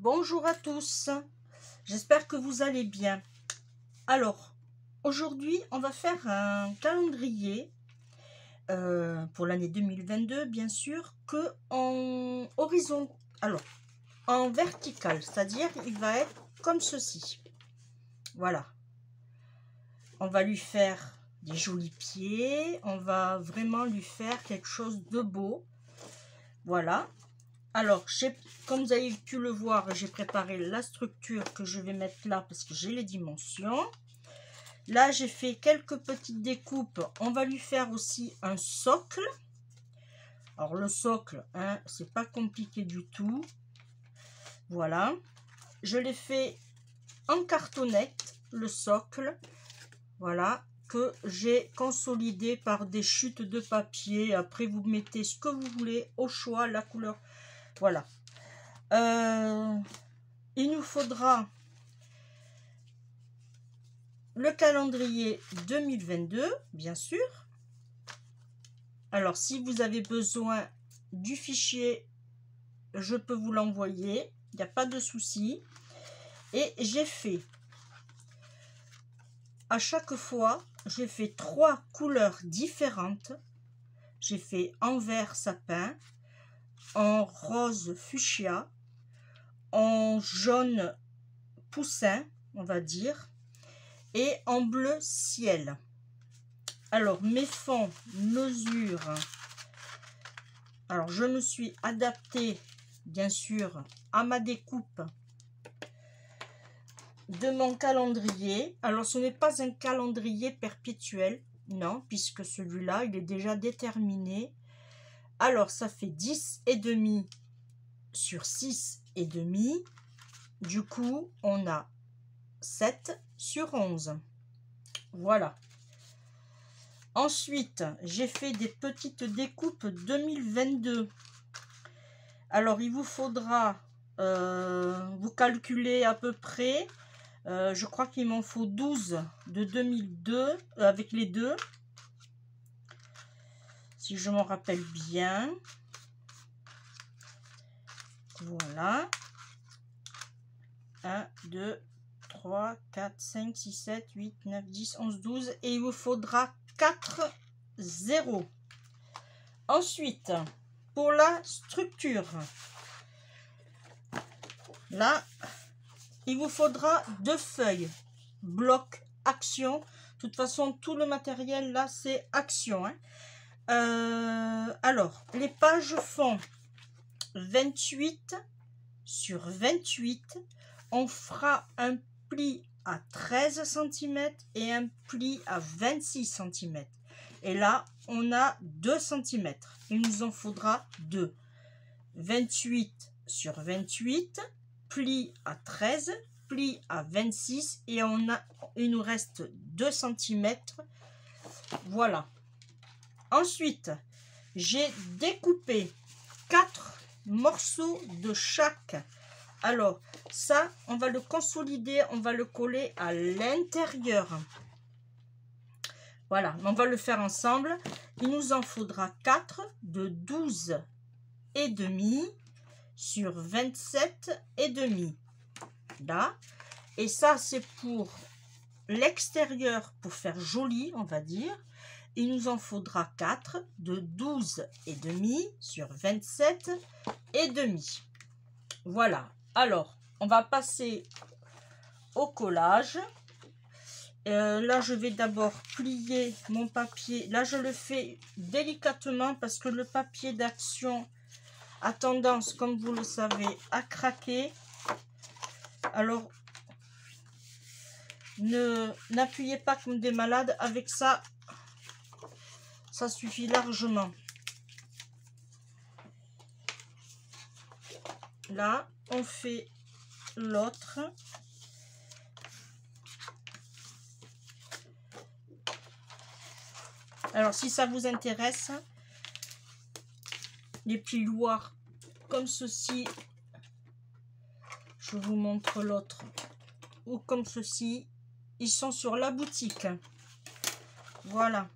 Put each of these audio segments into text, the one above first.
Bonjour à tous, j'espère que vous allez bien. Alors, aujourd'hui, on va faire un calendrier pour l'année 2022, bien sûr, que en horizontal, alors en vertical, c'est-à-dire il va être comme ceci. Voilà. On va lui faire des jolis pieds, on va vraiment lui faire quelque chose de beau. Voilà. Alors, comme vous avez pu le voir, j'ai préparé la structure que je vais mettre là parce que j'ai les dimensions. Là, j'ai fait quelques petites découpes. On va lui faire aussi un socle. Alors, le socle, hein, c'est pas compliqué du tout. Voilà. Je l'ai fait en cartonnette, le socle. Voilà. Que j'ai consolidé par des chutes de papier. Après, vous mettez ce que vous voulez au choix, la couleur. Voilà. Il nous faudra le calendrier 2022, bien sûr. Alors, si vous avez besoin du fichier, je peux vous l'envoyer. Il n'y a pas de souci. Et j'ai fait, à chaque fois, j'ai fait 3 couleurs différentes. J'ai fait en vert sapin, en rose fuchsia, en jaune poussin, on va dire, et en bleu ciel. Alors, mes fonds mesurent. Alors, je me suis adaptée, bien sûr, à ma découpe de mon calendrier. Alors, ce n'est pas un calendrier perpétuel, non, puisque celui-là, il est déjà déterminé. Alors, ça fait 10,5 sur 6,5. Du coup, on a 7 sur 11. Voilà. Ensuite, j'ai fait des petites découpes 2022. Alors, il vous faudra, vous calculer à peu près, je crois qu'il m'en faut 12 de 2002, avec les deux, si je m'en rappelle bien. Voilà. 1, 2, 3, 4, 5, 6, 7, 8, 9, 10, 11, 12. Et il vous faudra 4 zéros. Ensuite, pour la structure, là, il vous faudra 2 feuilles, bloc, action. De toute façon, tout le matériel là, c'est action. Hein. Alors, les pages font 28 sur 28. On fera un pli à 13 cm et un pli à 26 cm. Et là, on a 2 cm. Il nous en faudra 2. 28 sur 28, pli à 13, pli à 26 et il nous reste 2 cm. Voilà. Ensuite, j'ai découpé 4 morceaux de chaque. Alors, ça, on va le consolider, on va le coller à l'intérieur. Voilà, on va le faire ensemble. Il nous en faudra 4 de 12,5 sur 27,5. Là. Et ça, c'est pour l'extérieur, pour faire joli, on va dire. Il nous en faudra 4 de 12,5 sur 27,5. Voilà. Alors, on va passer au collage. Là, je vais d'abord plier mon papier. Là, je le fais délicatement parce que le papier d'action a tendance, comme vous le savez, à craquer. Alors, n'appuyez pas comme des malades. Avec ça, ça suffit largement. Là, on fait l'autre. Alors, si ça vous intéresse, les plioirs comme ceci, je vous montre l'autre, ou comme ceci, ils sont sur la boutique. Voilà.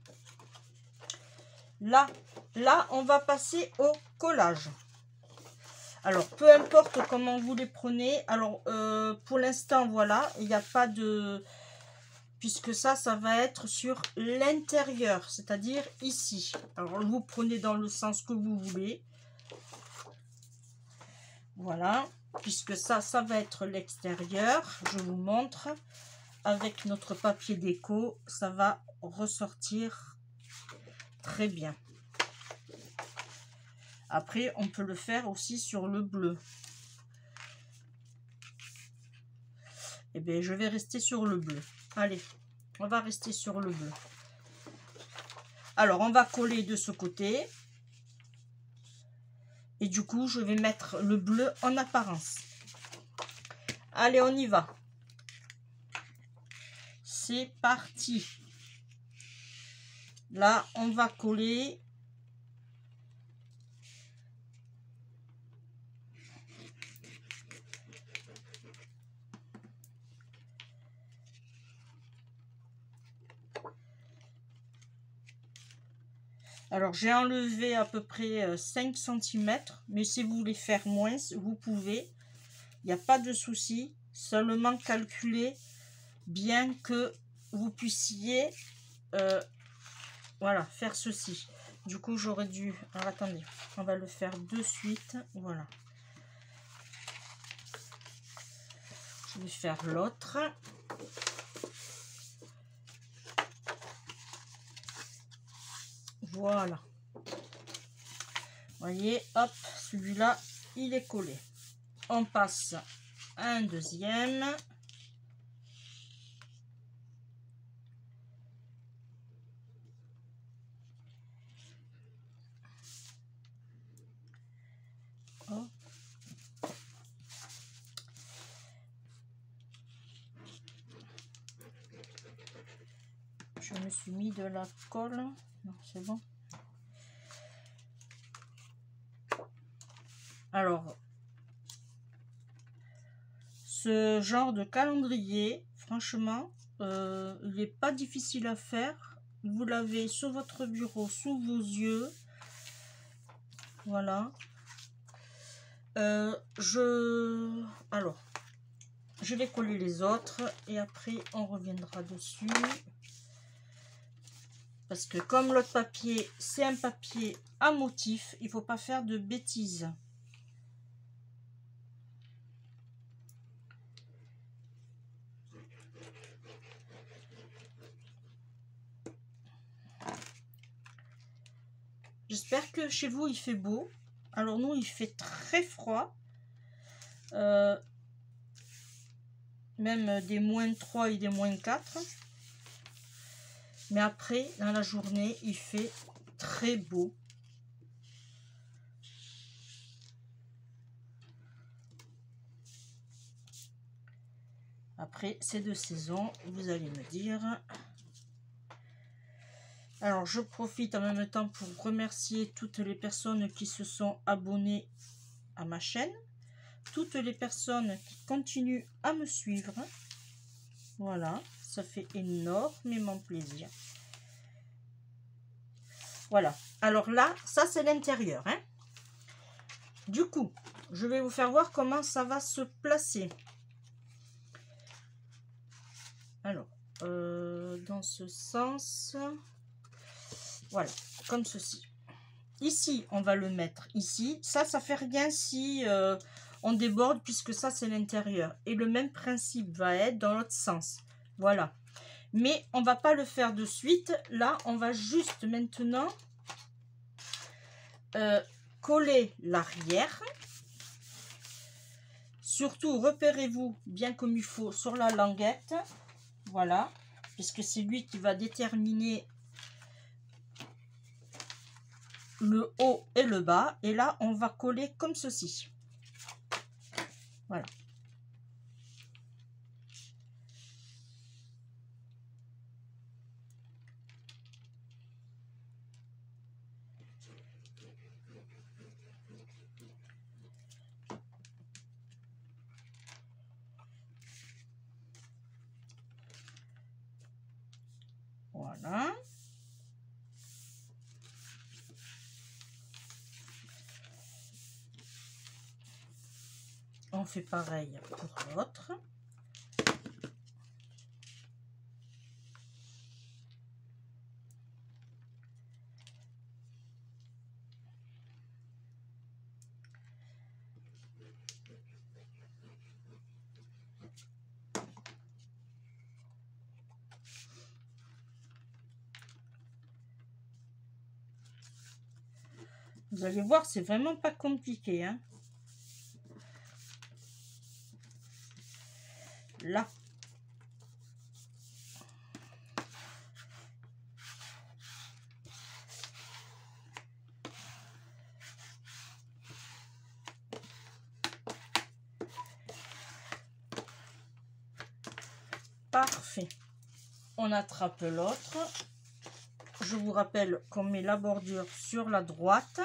Là, on va passer au collage. Alors, peu importe comment vous les prenez. Alors, pour l'instant, voilà, il n'y a pas de... Puisque ça va être sur l'intérieur, c'est-à-dire ici. Alors, vous prenez dans le sens que vous voulez. Voilà, puisque ça va être l'extérieur. Je vous montre. Avec notre papier déco, ça va ressortir très bien. Après, on peut le faire aussi sur le bleu. Eh bien, je vais rester sur le bleu. Allez, on va rester sur le bleu. Alors, on va coller de ce côté. Et du coup, je vais mettre le bleu en apparence. Allez, on y va. C'est parti. Là, on va coller. Alors, j'ai enlevé à peu près 5 cm, mais si vous voulez faire moins, vous pouvez. Il n'y a pas de souci. Seulement calculer bien que vous puissiez voilà, faire ceci. Du coup, j'aurais dû... Alors, attendez, on va le faire de suite. Voilà. Je vais faire l'autre. Voilà. Vous voyez, hop, celui-là, il est collé. On passe à un deuxième. Oh. Je me suis mis de la colle. Non, c'est bon. Alors, ce genre de calendrier, franchement, il n'est pas difficile à faire. Vous l'avez sur votre bureau, sous vos yeux. Voilà. Alors, je vais coller les autres et après on reviendra dessus. Parce que comme l'autre papier, c'est un papier à motif, il ne faut pas faire de bêtises. J'espère que chez vous il fait beau. Alors nous il fait très froid. Même des -3 et des -4. Mais après, dans la journée, il fait très beau. Après, c'est de saison, vous allez me dire. Alors, je profite en même temps pour remercier toutes les personnes qui se sont abonnées à ma chaîne. Toutes les personnes qui continuent à me suivre. Voilà, ça fait énormément plaisir. Voilà, alors là, ça c'est l'intérieur. Hein. Du coup, je vais vous faire voir comment ça va se placer. Alors, dans ce sens, voilà, comme ceci. Ici, on va le mettre ici. Ça fait rien si on déborde, puisque ça, c'est l'intérieur. Et le même principe va être dans l'autre sens. Voilà. Mais on va pas le faire de suite. Là, on va juste maintenant coller l'arrière. Surtout, repérez-vous bien comme il faut sur la languette. Voilà. Puisque c'est lui qui va déterminer le haut et le bas. Et là, on va coller comme ceci. Voilà. Voilà. on fait pareil pour l'autre. Vous allez voir, c'est vraiment pas compliqué, hein. Là. Parfait. On attrape l'autre. Je vous rappelle qu'on met la bordure sur la droite.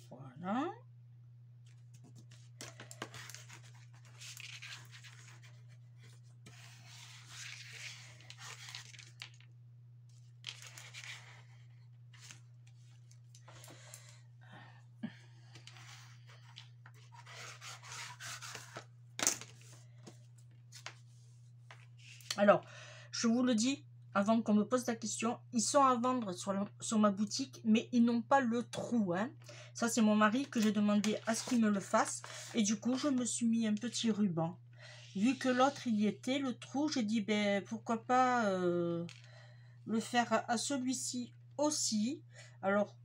Voilà. Alors, je vous le dis, avant qu'on me pose la question, ils sont à vendre sur ma boutique, mais ils n'ont pas le trou, hein. Ça, c'est mon mari que j'ai demandé à ce qu'il me le fasse. Et du coup, je me suis mis un petit ruban. Vu que l'autre, il y était, le trou, j'ai dit, ben, pourquoi pas le faire à celui-ci aussi. Alors,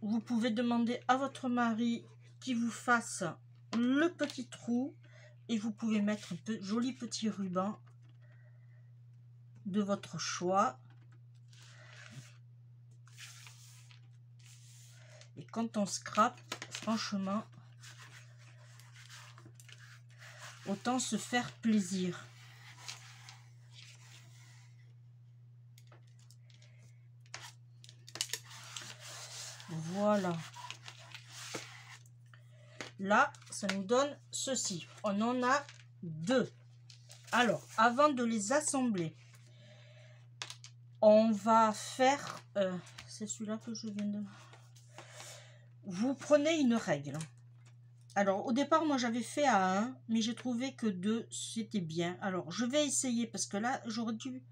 vous pouvez demander à votre mari qu'il vous fasse le petit trou. Et vous pouvez mettre un joli petit ruban de votre choix. Et quand on scrape, franchement, autant se faire plaisir. Voilà. Là, ça nous donne ceci. On en a deux. Alors, avant de les assembler, on va faire... c'est celui-là que je viens de... Vous prenez une règle. Alors, au départ, moi, j'avais fait à 1, mais j'ai trouvé que 2, c'était bien. Alors, je vais essayer, parce que là, j'aurais dû...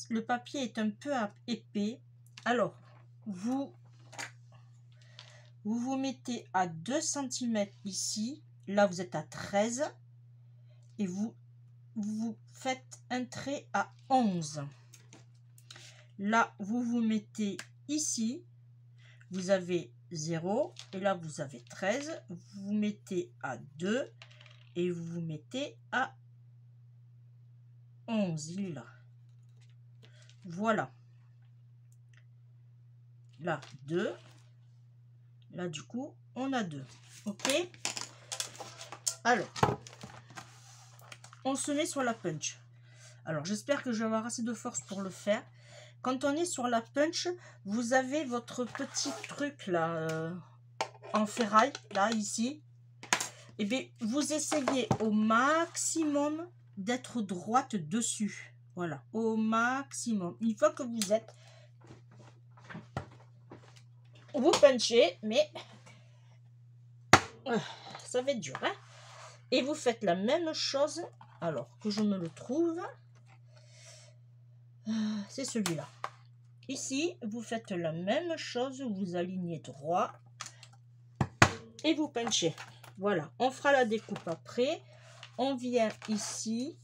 Le papier est un peu épais. Alors, vous mettez à 2 cm ici. Là, vous êtes à 13. Et vous faites un trait à 11. Là, vous mettez ici. Vous avez 0. Et là, vous avez 13. Vous mettez à 2. Et vous mettez à 11. Il est là. Voilà. Là, 2. Là, du coup, on a 2. OK? Alors, on se met sur la punch. Alors, j'espère que je vais avoir assez de force pour le faire. Quand on est sur la punch, vous avez votre petit truc là, en ferraille, là, ici. Et bien, vous essayez au maximum d'être droite dessus. Voilà, au maximum. Une fois que vous êtes... Vous punchez, mais... ça va être dur, hein? Et vous faites la même chose. Alors, que je me le trouve... c'est celui-là. Ici, vous faites la même chose, vous alignez droit et vous punchez. Voilà, on fera la découpe après. On vient ici,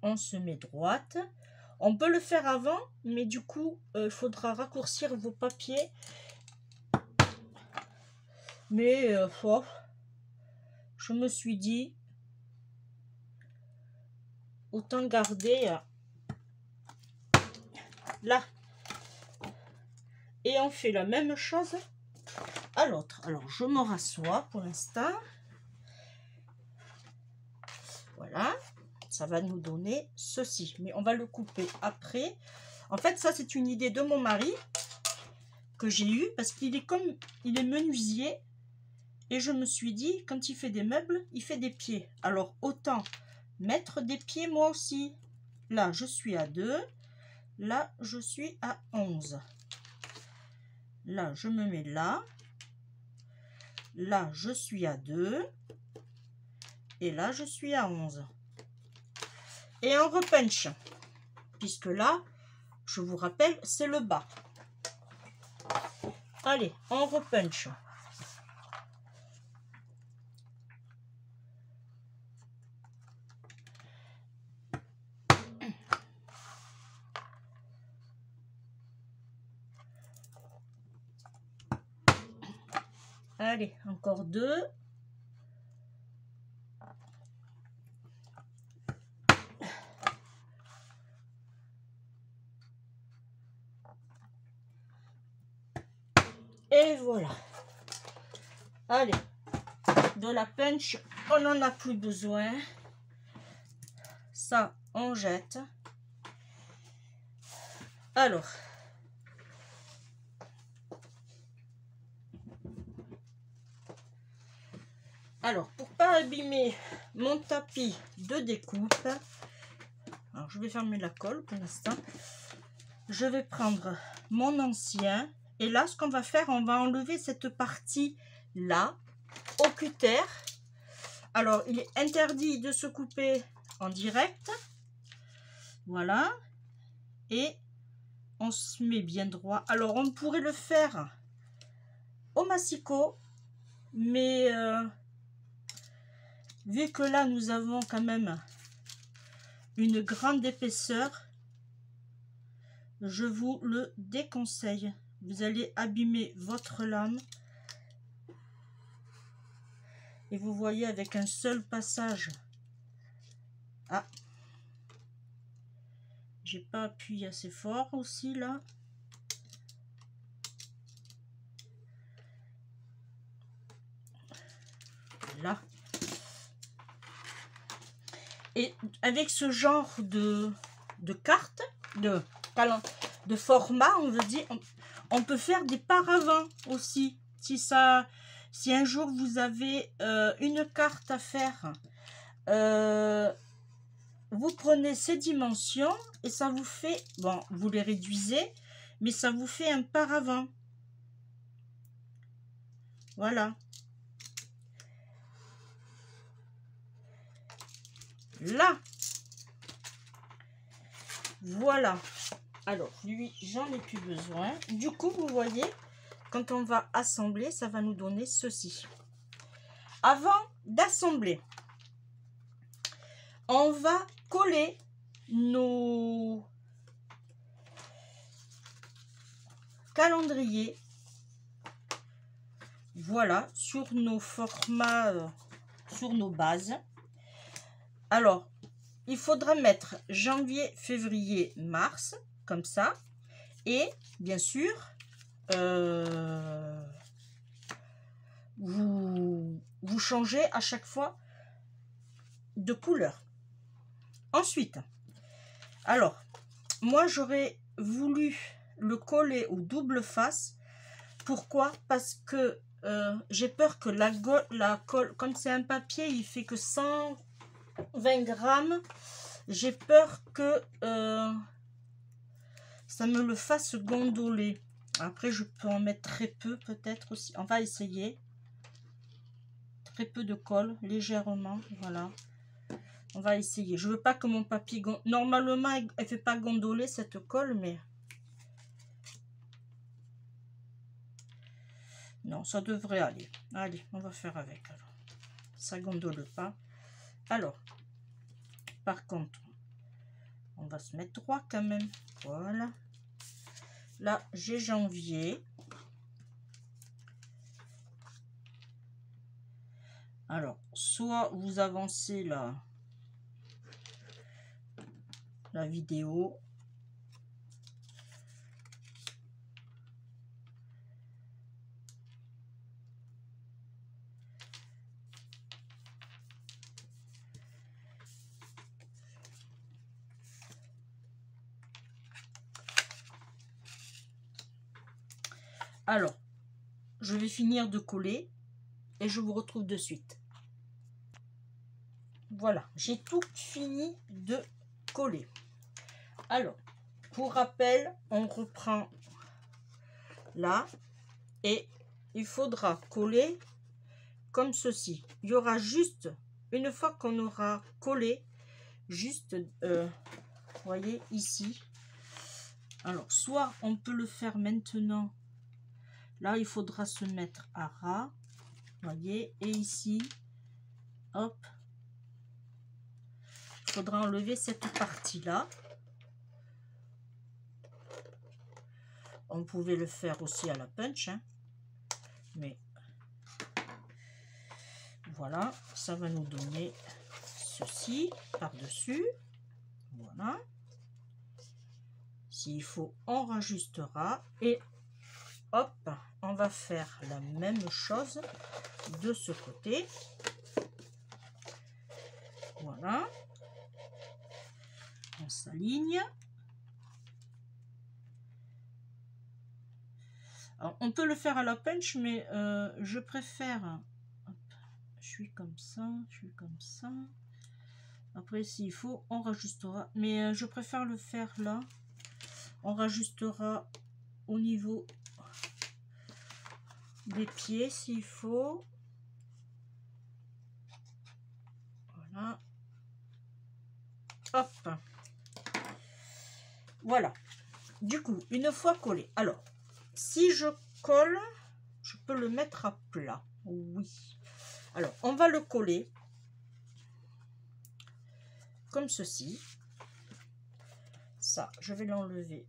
on se met droite. On peut le faire avant, mais du coup, il faudra raccourcir vos papiers. Mais oh, je me suis dit, autant garder là. Et on fait la même chose à l'autre. Alors, je me rassois pour l'instant. Voilà. Ça va nous donner ceci. Mais on va le couper après. En fait, ça, c'est une idée de mon mari que j'ai eue parce qu'il est comme... Il est menuisier. Et je me suis dit, quand il fait des meubles, il fait des pieds. Alors, autant mettre des pieds moi aussi. Là, je suis à 2. Là, je suis à 11. Là, je me mets là. Là, je suis à 2. Et là, je suis à 11. Et on repunch. Puisque là, je vous rappelle, c'est le bas. Allez, on repunch. Allez, encore 2. Et voilà. Allez, de la punch, on n'en a plus besoin. Ça, on jette. Alors, pour pas abîmer mon tapis de découpe, alors je vais fermer la colle pour l'instant. Je vais prendre mon ancien. Et là, ce qu'on va faire, on va enlever cette partie-là au cutter. Alors, il est interdit de se couper en direct. Voilà. Et on se met bien droit. Alors, on pourrait le faire au massicot. Mais vu que là, nous avons quand même une grande épaisseur, je vous le déconseille. Vous allez abîmer votre lame. Et vous voyez avec un seul passage. Ah, j'ai pas appuyé assez fort aussi là. Là. Et avec ce genre de carte, de format, on veut dire, on peut faire des paravents aussi. Si un jour vous avez une carte à faire, vous prenez ces dimensions et ça vous fait, bon, vous les réduisez, mais ça vous fait un paravent. Voilà. Là. Voilà. Alors, lui, j'en ai plus besoin. Du coup, vous voyez, quand on va assembler, ça va nous donner ceci. Avant d'assembler, on va coller nos calendriers, voilà, sur nos formats, sur nos bases. Alors, il faudra mettre janvier, février, mars, comme ça. Et bien sûr, vous changez à chaque fois de couleur. Ensuite, alors, moi j'aurais voulu le coller au double face. Pourquoi? Parce que j'ai peur que la colle, comme c'est un papier, il fait que 120 grammes. J'ai peur que ça me le fasse gondoler. Après, je peux en mettre très peu peut-être aussi. On va essayer. Très peu de colle, légèrement, voilà. On va essayer. Je veux pas que mon papier... Normalement, elle fait pas gondoler cette colle, mais... Non, ça devrait aller. Allez, on va faire avec. Alors. Ça gondole pas. Alors, par contre, on va se mettre droit quand même. Voilà. Là, j'ai janvier. Alors, soit vous avancez la vidéo. Alors, je vais finir de coller. et je vous retrouve de suite. Voilà, j'ai tout fini de coller. Alors, pour rappel, on reprend là et il faudra coller comme ceci. Il y aura juste, une fois qu'on aura collé, juste, voyez ici. Alors, soit on peut le faire maintenant. Là, il faudra se mettre à ras, voyez, et ici, hop, il faudra enlever cette partie-là. On pouvait le faire aussi à la punch, hein, mais voilà, ça va nous donner ceci par-dessus. Voilà. S'il faut, on rajustera et hop, on va faire la même chose de ce côté. Voilà. On s'aligne. Alors, on peut le faire à la punch, mais je préfère. Hop, je suis comme ça, je suis comme ça. Après, s'il faut, on rajustera. Mais je préfère le faire là. On rajustera au niveau des pieds s'il faut. Voilà. Hop. Voilà. Du coup, une fois collé. Alors, si je colle, je peux le mettre à plat. Oui. Alors, on va le coller comme ceci. Ça, je vais l'enlever.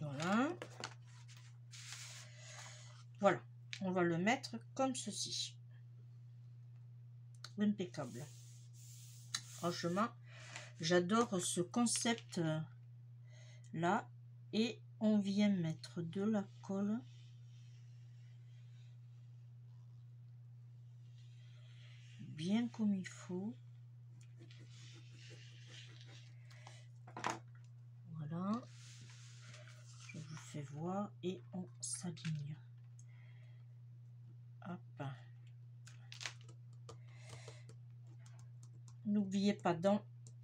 Voilà. Voilà. On va le mettre comme ceci. Impeccable. Franchement, j'adore ce concept là. Et on vient mettre de la colle. Bien comme il faut. Voilà. Je vous fais voir et on s'aligne. Hop. N'oubliez pas de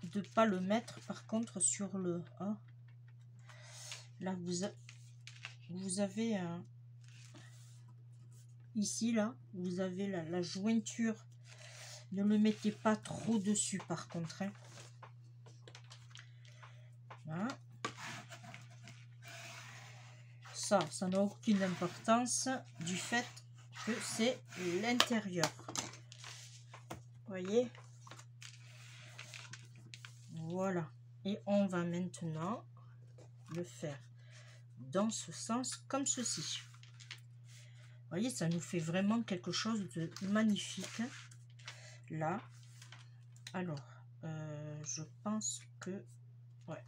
ne pas le mettre par contre sur le A. Là vous avez ici là vous avez la jointure. Ne le mettez pas trop dessus par contre, hein. Voilà. Ça n'a aucune importance du fait que c'est l'intérieur. Voyez, voilà. Et on va maintenant le faire dans ce sens comme ceci. Voyez, ça nous fait vraiment quelque chose de magnifique là. Alors je pense que ouais.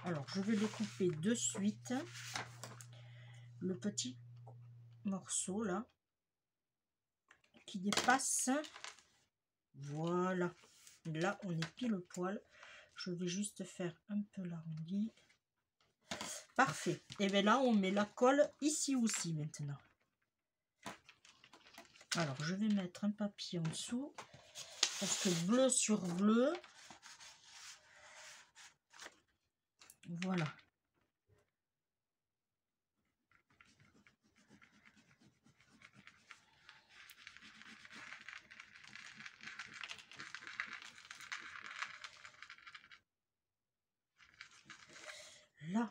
Alors je vais découper de suite le petit morceau là qui dépasse. Voilà, là on est pile poil. Je vais juste faire un peu l'arrondi. Parfait. Et bien là on met la colle ici aussi maintenant. Alors je vais mettre un papier en dessous parce que bleu sur bleu, voilà. Là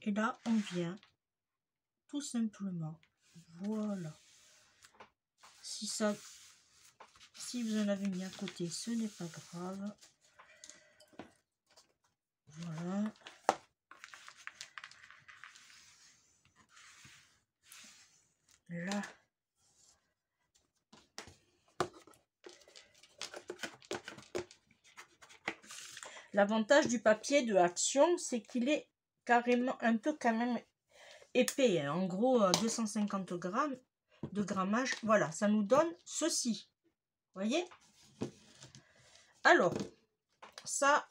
et là on vient tout simplement, voilà. Si vous en avez mis à côté, ce n'est pas grave. Voilà. Là. L'avantage du papier de Action, c'est qu'il est carrément un peu quand même épais, hein. En gros 250 grammes de grammage. Voilà, ça nous donne ceci. Voyez. Alors ça,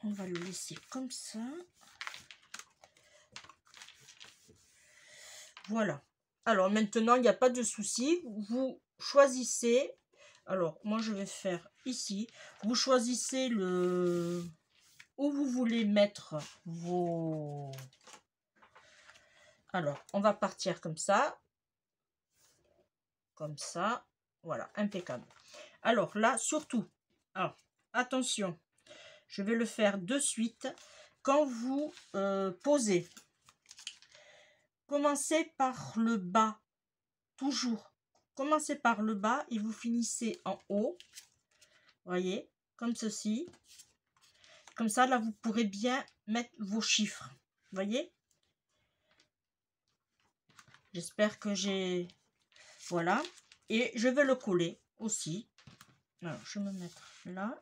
on va le laisser comme ça. Voilà. Alors maintenant, il n'y a pas de souci. Vous choisissez. Alors, moi, je vais faire ici. Vous choisissez le... où vous voulez mettre vos... Alors, on va partir comme ça. Comme ça. Voilà, impeccable. Alors là, surtout, alors, attention, je vais le faire de suite. Quand vous posez, commencez par le bas. Toujours. Commencez par le bas et vous finissez en haut. Voyez, comme ceci. Comme ça, là, vous pourrez bien mettre vos chiffres. Voyez? J'espère que j'ai... Voilà. Et je vais le coller aussi. Alors, je vais me mettre là.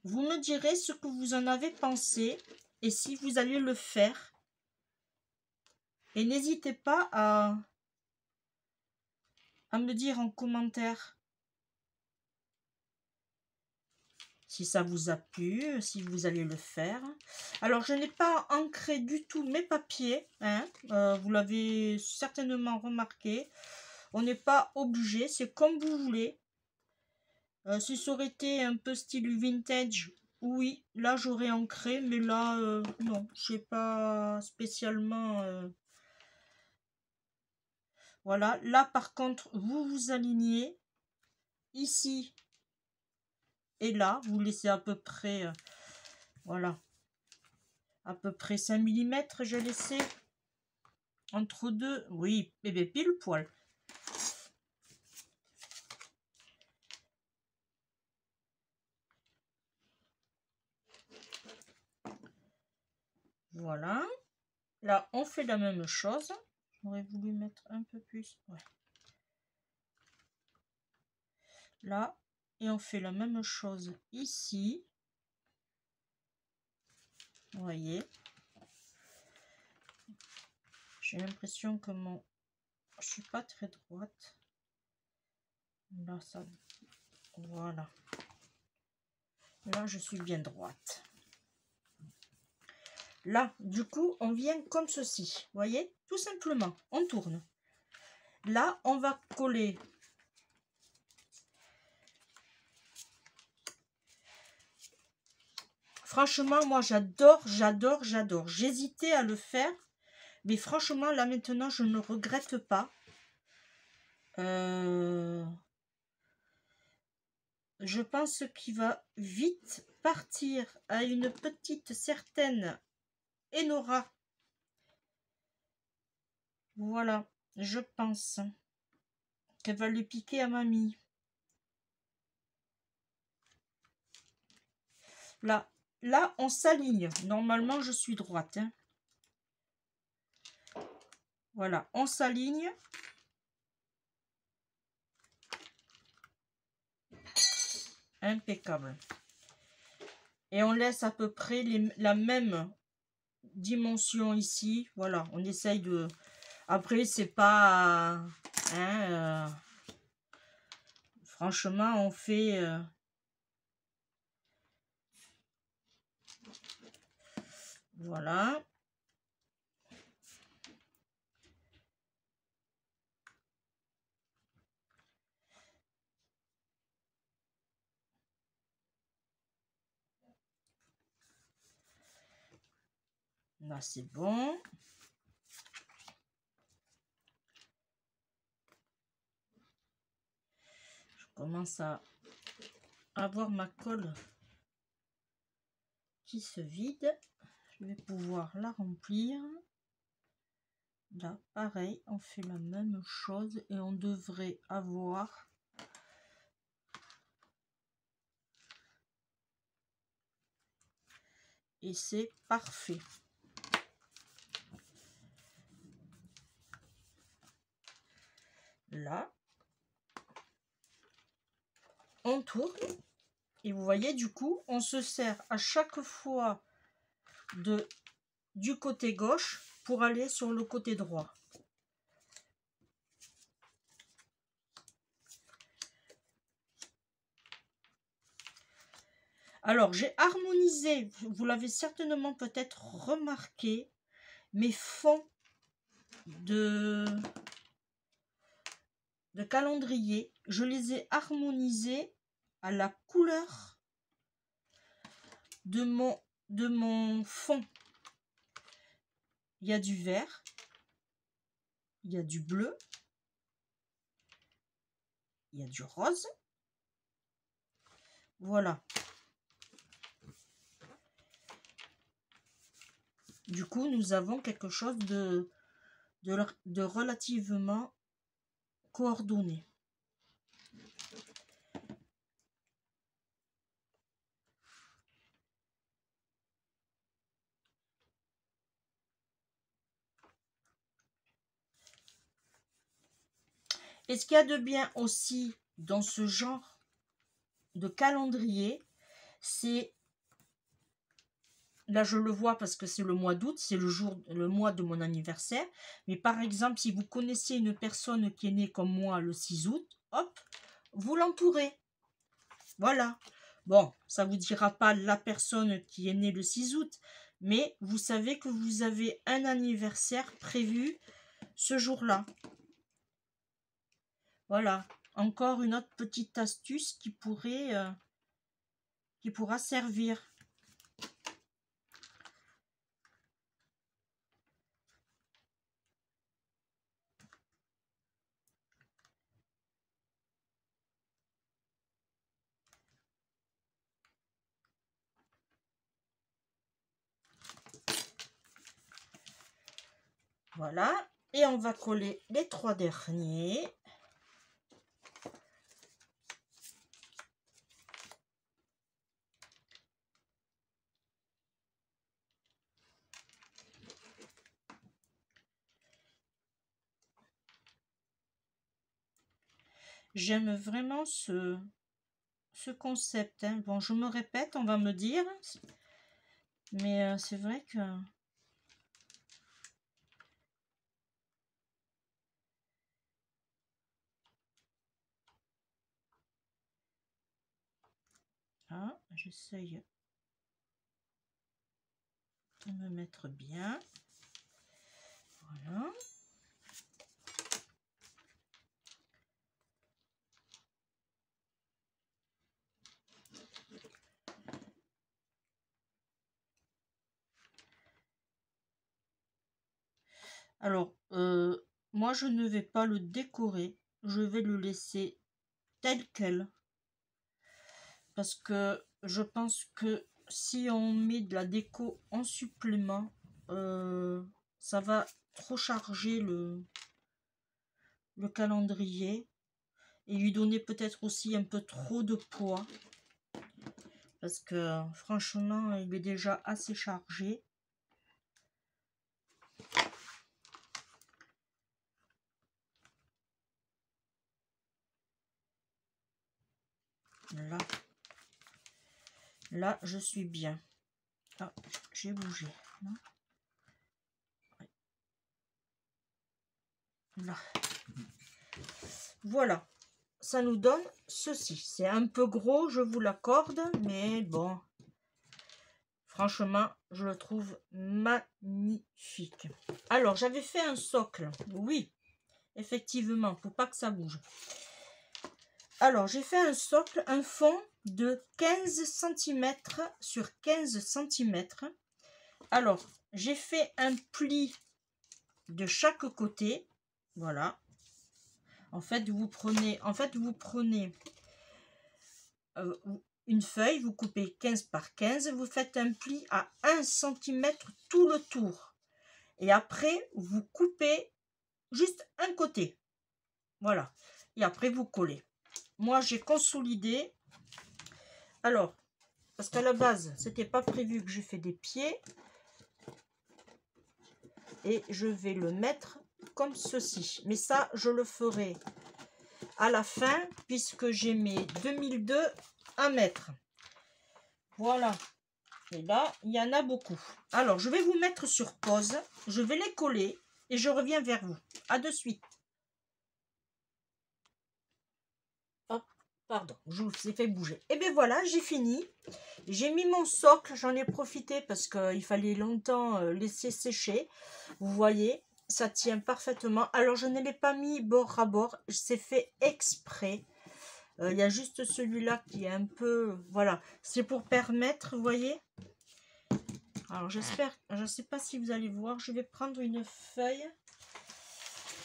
Vous me direz ce que vous en avez pensé et si vous allez le faire. Et n'hésitez pas à me dire en commentaire si ça vous a plu, si vous allez le faire. Alors, je n'ai pas ancré du tout mes papiers, hein. Vous l'avez certainement remarqué. On n'est pas obligé, c'est comme vous voulez. Si ça aurait été un peu style vintage, oui, là j'aurais ancré, mais là, non, je sais pas spécialement... Voilà, là par contre, vous vous alignez ici et là, vous laissez à peu près, voilà, à peu près 5 mm, j'ai laissé entre deux, oui, et bien pile poil. Voilà, là on fait la même chose, j'aurais voulu mettre un peu plus, ouais. Là, et on fait la même chose ici. Vous voyez, j'ai l'impression que je suis pas très droite. Là, ça, voilà. Là, je suis bien droite. Là, du coup, on vient comme ceci. Vous voyez, tout simplement, on tourne. Là, on va coller. Franchement, moi, j'adore. J'hésitais à le faire. Mais franchement, là, maintenant, je ne regrette pas. Je pense qu'il va vite partir à une petite certaine Enora. Voilà, je pense qu'elle va lui piquer à mamie. Là, on s'aligne. Normalement, je suis droite, hein. Voilà, on s'aligne. Impeccable. Et on laisse à peu près la même dimension ici. Voilà, on essaye de... Après, c'est pas... Hein, franchement, on fait... Voilà. Là, c'est bon. Je commence à avoir ma colle qui se vide. Je vais pouvoir la remplir. Là, pareil, on fait la même chose et on devrait avoir... Et c'est parfait. Là, on tourne. Et vous voyez, du coup, on se sert à chaque fois du côté gauche pour aller sur le côté droit. Alors, j'ai harmonisé, vous l'avez certainement peut-être remarqué, mes fonds de calendrier, je les ai harmonisés à la couleur de mon fond. Il y a du vert, il y a du bleu, il y a du rose. Voilà. Du coup, nous avons quelque chose de relativement coordonné. Et ce qu'il y a de bien aussi dans ce genre de calendrier, c'est, là je le vois parce que c'est le mois d'août, c'est le mois de mon anniversaire, mais par exemple si vous connaissez une personne qui est née comme moi le 6 août, hop, vous l'entourez. Voilà. Bon, ça ne vous dira pas la personne qui est née le 6 août, mais vous savez que vous avez un anniversaire prévu ce jour-là. Voilà, encore une autre petite astuce qui pourra servir. Voilà, et on va coller les 3 derniers. J'aime vraiment ce concept, hein. Bon, je me répète, on va me dire, mais c'est vrai que... Ah, j'essaye de me mettre bien. Voilà. Alors, moi, je ne vais pas le décorer. Je vais le laisser tel quel. Parce que je pense que si on met de la déco en supplément, ça va trop charger le calendrier et lui donner peut-être aussi un peu trop de poids. Parce que franchement, il est déjà assez chargé. Là, je suis bien. Ah, j'ai bougé. Là. Voilà. Ça nous donne ceci. C'est un peu gros, je vous l'accorde, mais bon. Franchement, je le trouve magnifique. Alors, j'avais fait un socle. Oui, effectivement, pour pas que ça bouge. Alors, j'ai fait un socle, un fond de 15 cm sur 15 cm. Alors, j'ai fait un pli de chaque côté. Voilà. En fait, vous prenez une feuille, vous coupez 15 par 15, vous faites un pli à 1 cm tout le tour. Et après, vous coupez juste un côté. Voilà. Et après, vous collez. Moi, j'ai consolidé. Alors, parce qu'à la base, c'était pas prévu que j'ai fait des pieds. Et je vais le mettre comme ceci. Mais ça, je le ferai à la fin, puisque j'ai mes 2002 à mettre. Voilà. Et là, il y en a beaucoup. Alors, je vais vous mettre sur pause. Je vais les coller et je reviens vers vous. À de suite. Hop. Pardon, je vous ai fait bouger. Et bien voilà, j'ai fini. J'ai mis mon socle, j'en ai profité parce qu'il fallait longtemps laisser sécher. Vous voyez, ça tient parfaitement. Alors, je ne l'ai pas mis bord à bord, c'est fait exprès. Il y a juste celui-là qui est un peu... Voilà, c'est pour permettre, vous voyez. Alors, j'espère, je ne sais pas si vous allez voir, je vais prendre une feuille.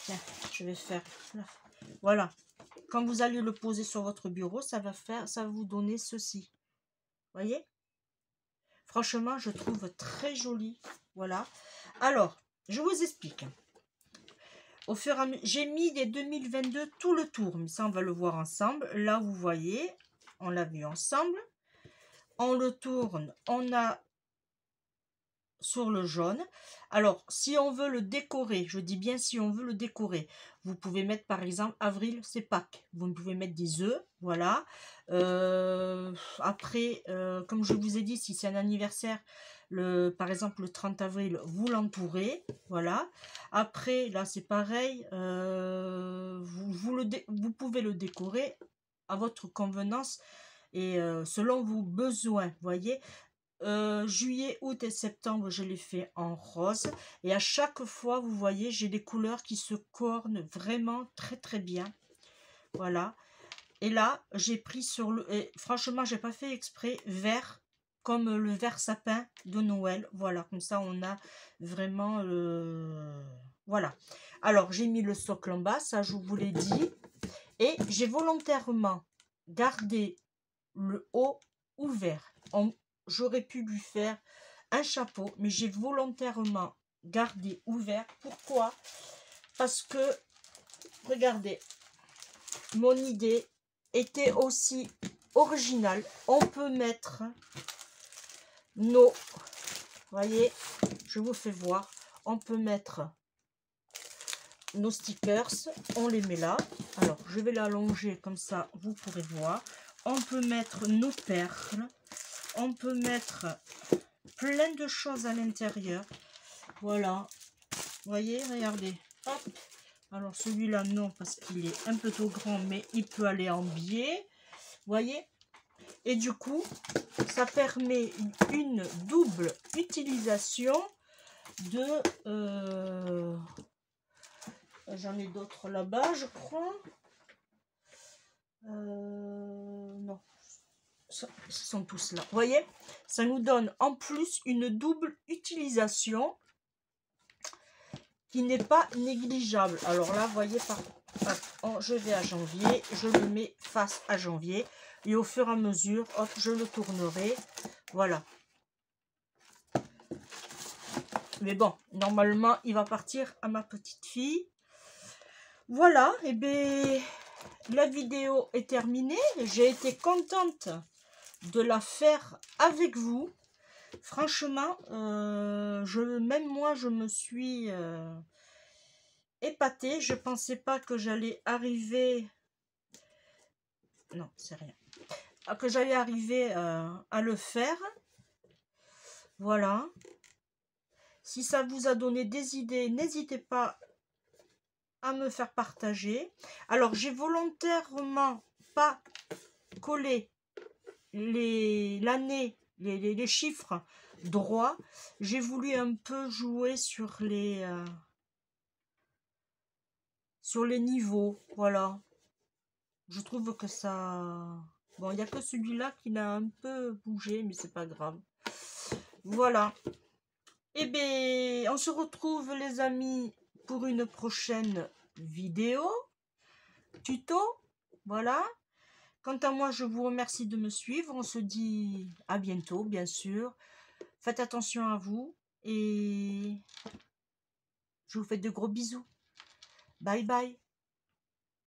Tiens, je vais faire... Voilà. Quand vous allez le poser sur votre bureau, ça va vous donner ceci. Voyez? Franchement, je trouve très joli. Voilà. Alors, je vous explique. Au fur et à mesure, j'ai mis des 2022 tout le tour, mais ça, on va le voir ensemble. Là, vous voyez, on l'a vu ensemble. On le tourne, on a sur le jaune. Alors, si on veut le décorer, je dis bien si on veut le décorer, vous pouvez mettre par exemple avril, c'est Pâques. Vous pouvez mettre des œufs, voilà. Après, comme je vous ai dit, si c'est un anniversaire, par exemple le 30 avril, vous l'entourez, voilà. Après, là c'est pareil, vous pouvez le décorer à votre convenance et selon vos besoins, voyez. Juillet, août et septembre, je l'ai fait en rose. Et à chaque fois, vous voyez, j'ai des couleurs qui se cornent vraiment très très bien. Voilà. Et là, j'ai pris sur le... Et franchement, j'ai pas fait exprès, vert, comme le vert sapin de Noël. Voilà, comme ça, on a vraiment... Voilà. Alors, j'ai mis le socle en bas, ça, je vous l'ai dit. Et j'ai volontairement gardé le haut ouvert. J'aurais pu lui faire un chapeau, mais j'ai volontairement gardé ouvert. Pourquoi? Parce que, regardez, mon idée était aussi originale. On peut mettre nos... Voyez, je vous fais voir. On peut mettre nos stickers. On les met là. Alors, je vais l'allonger comme ça, vous pourrez voir. On peut mettre nos perles. On peut mettre plein de choses à l'intérieur. Voilà. Vous voyez, regardez. Hop. Alors celui-là, non, parce qu'il est un peu trop grand, mais il peut aller en biais. Vous voyez. Et du coup, ça permet une double utilisation de... J'en ai d'autres là-bas, je crois. Non. Ce sont tous là. Vous voyez, ça nous donne en plus une double utilisation qui n'est pas négligeable. Alors là, vous voyez, je vais à janvier, je le mets face à janvier et au fur et à mesure, hop, je le tournerai. Voilà. Mais bon, normalement, il va partir à ma petite fille. Voilà, et bien, la vidéo est terminée. J'ai été contente de la faire avec vous. Franchement, même moi, je me suis épatée. Je pensais pas que j'allais arriver... Non, c'est rien. Que j'allais arriver à le faire. Voilà. Si ça vous a donné des idées, n'hésitez pas à me faire partager. Alors, j'ai volontairement pas collé l'année, les chiffres droits. J'ai voulu un peu jouer sur les niveaux. Voilà. Je trouve que ça... Bon, il n'y a que celui-là qui a un peu bougé, mais c'est pas grave. Voilà. Eh bien, on se retrouve les amis pour une prochaine vidéo, tuto. Voilà. Quant à moi, je vous remercie de me suivre. On se dit à bientôt, bien sûr. Faites attention à vous et je vous fais de gros bisous. Bye bye.